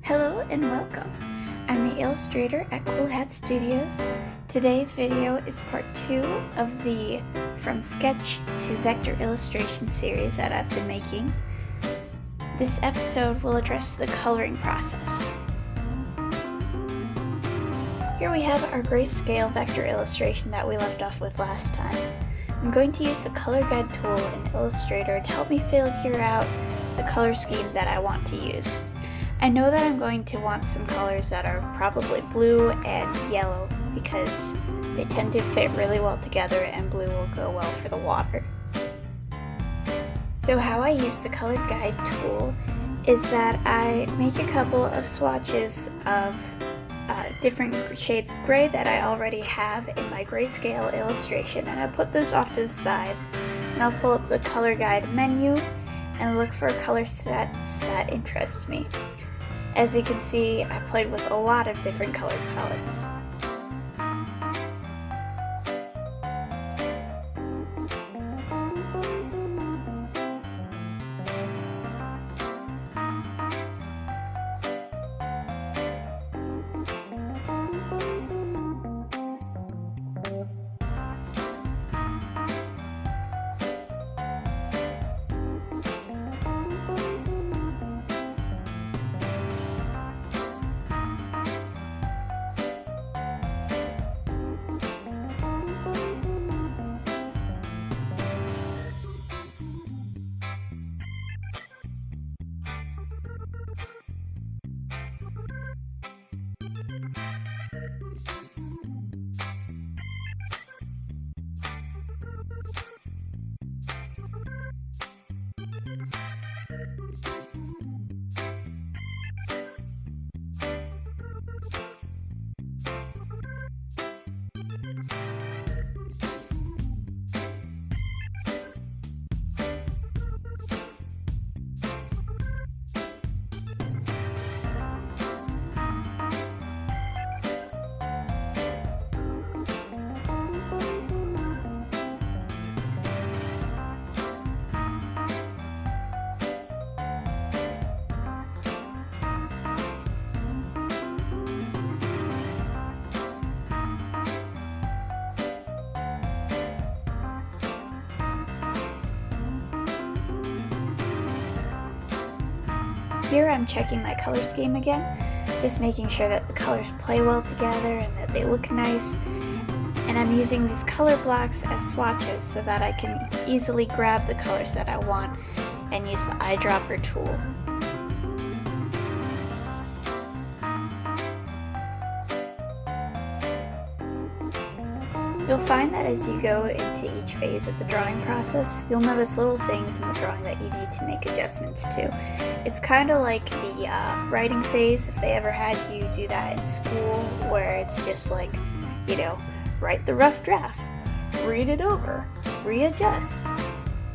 Hello and welcome. I'm the illustrator at Cool Hat Studios. Today's video is part 2 of the From Sketch to Vector Illustration series that I've been making. This episode will address the coloring process. Here we have our grayscale vector illustration that we left off with last time. I'm going to use the color guide tool in Illustrator to help me figure out the color scheme that I want to use. I know that I'm going to want some colors that are probably blue and yellow because they tend to fit really well together and blue will go well for the water. So how I use the color guide tool is that I make a couple of swatches of different shades of gray that I already have in my grayscale illustration, and I put those off to the side, and I'll pull up the color guide menu and look for color sets that interest me. As you can see, I played with a lot of different color palettes. Here I'm checking my color scheme again, just making sure that the colors play well together and that they look nice. And I'm using these color blocks as swatches so that I can easily grab the colors that I want and use the eyedropper tool. You'll find that as you go into each phase of the drawing process, you'll notice little things in the drawing that you need to make adjustments to. It's kind of like the writing phase, if they ever had you do that in school, where it's just like, write the rough draft, read it over, readjust,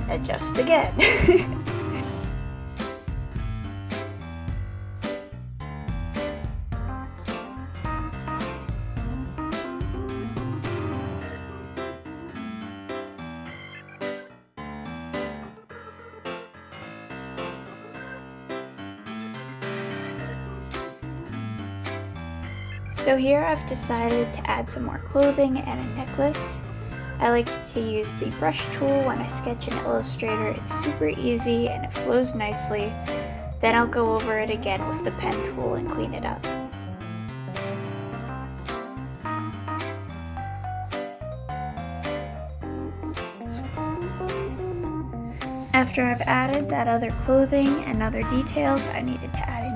adjust again. So here I've decided to add some more clothing and a necklace. I like to use the brush tool when I sketch in Illustrator. It's super easy and it flows nicely. Then I'll go over it again with the pen tool and clean it up. After I've added that other clothing and other details, I needed to add in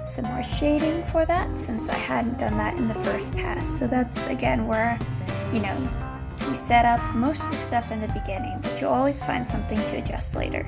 some more shading for that since I hadn't done that in the first pass. So that's again where, you set up most of the stuff in the beginning, but you'll always find something to adjust later.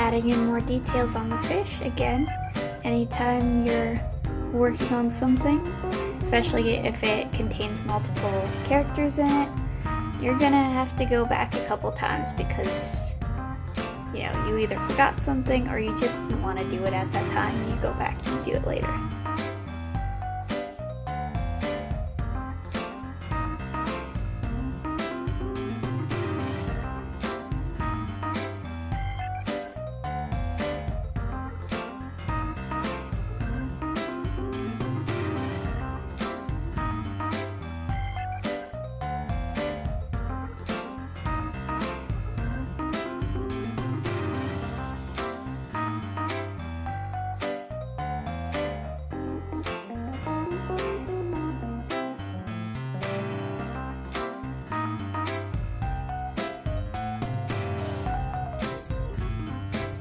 adding in more details on the fish. Again, anytime you're working on something, especially if it contains multiple characters in it, you're gonna have to go back a couple times because you either forgot something or you just didn't want to do it at that time and you go back and you do it later.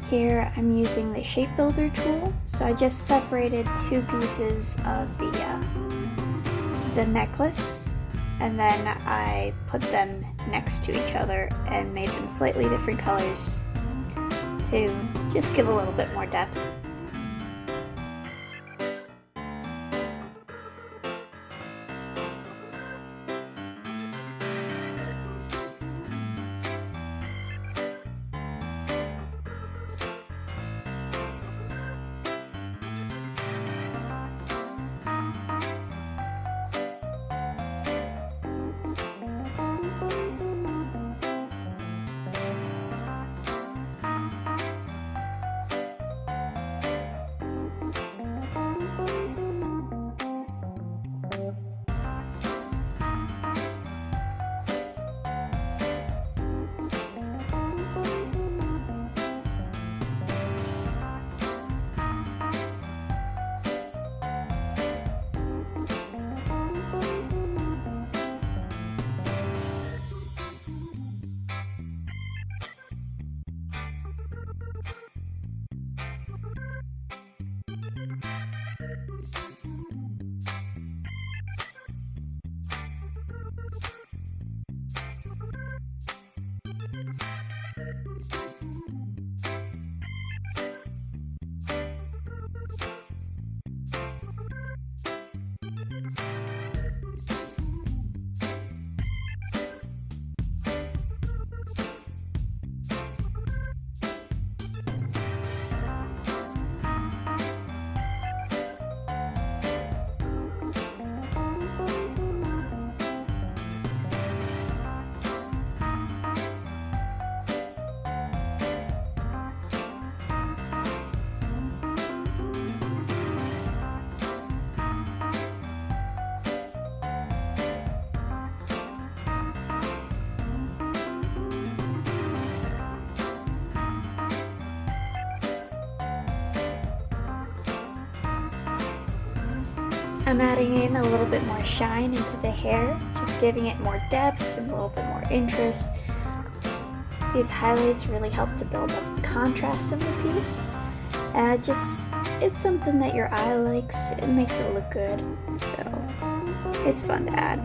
Here I'm using the shape builder tool, so I just separated two pieces of the necklace, and then I put them next to each other and made them slightly different colors to just give a little bit more depth. I'm adding in a little bit more shine into the hair, just giving it more depth and a little bit more interest. These highlights really help to build up the contrast of the piece. And it's something that your eye likes, it makes it look good, so it's fun to add.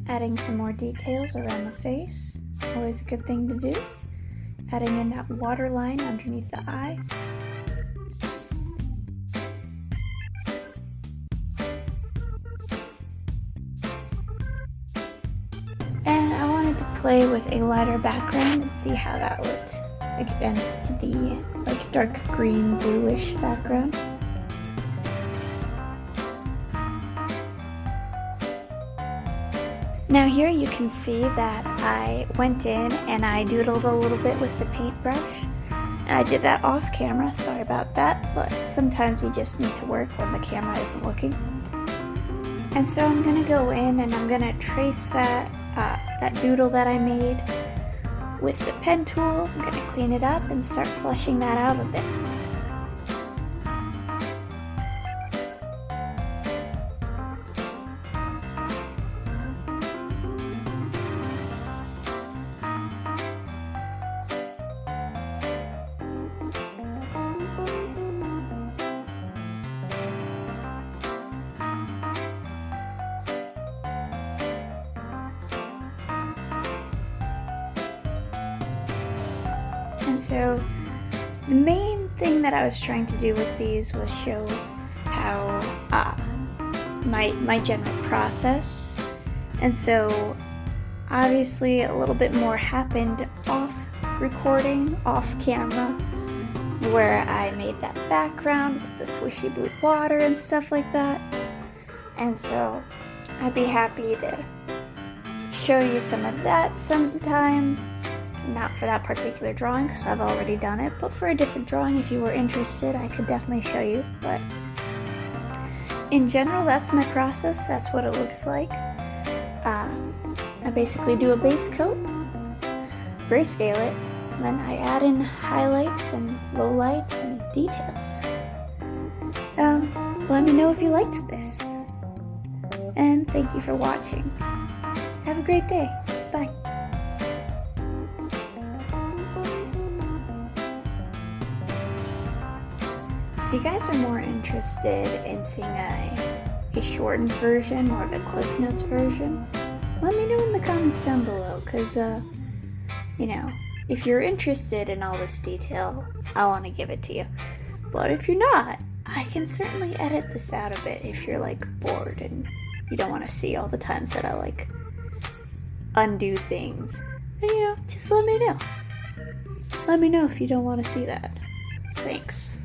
Adding some more details around the face, always a good thing to do. Adding in that water line underneath the eye. And I wanted to play with a lighter background and see how that looked against the dark green bluish background. Now here you can see that I went in and I doodled a little bit with the paintbrush. And I did that off camera, sorry about that, but sometimes you just need to work when the camera isn't looking. And so I'm gonna go in and I'm gonna trace that doodle that I made with the pen tool. I'm gonna clean it up and start fleshing that out a bit. And so the main thing that I was trying to do with these was show how my general process. And so obviously a little bit more happened off recording, off camera, where I made that background with the swishy blue water and stuff like that. And so I'd be happy to show you some of that sometime. Not for that particular drawing because I've already done it, but for a different drawing, if you were interested, I could definitely show you. But in general, that's my process. That's what it looks like. I basically do a base coat, grayscale it, and then I add in highlights and lowlights and details. Let me know if you liked this. And thank you for watching. Have a great day. Bye. If you guys are more interested in seeing a shortened version, more of a Cliff Notes version, let me know in the comments down below, because, you know, if you're interested in all this detail, I want to give it to you. But if you're not, I can certainly edit this out a bit if you're, bored and you don't want to see all the times that I, undo things. And, just let me know. Let me know if you don't want to see that. Thanks.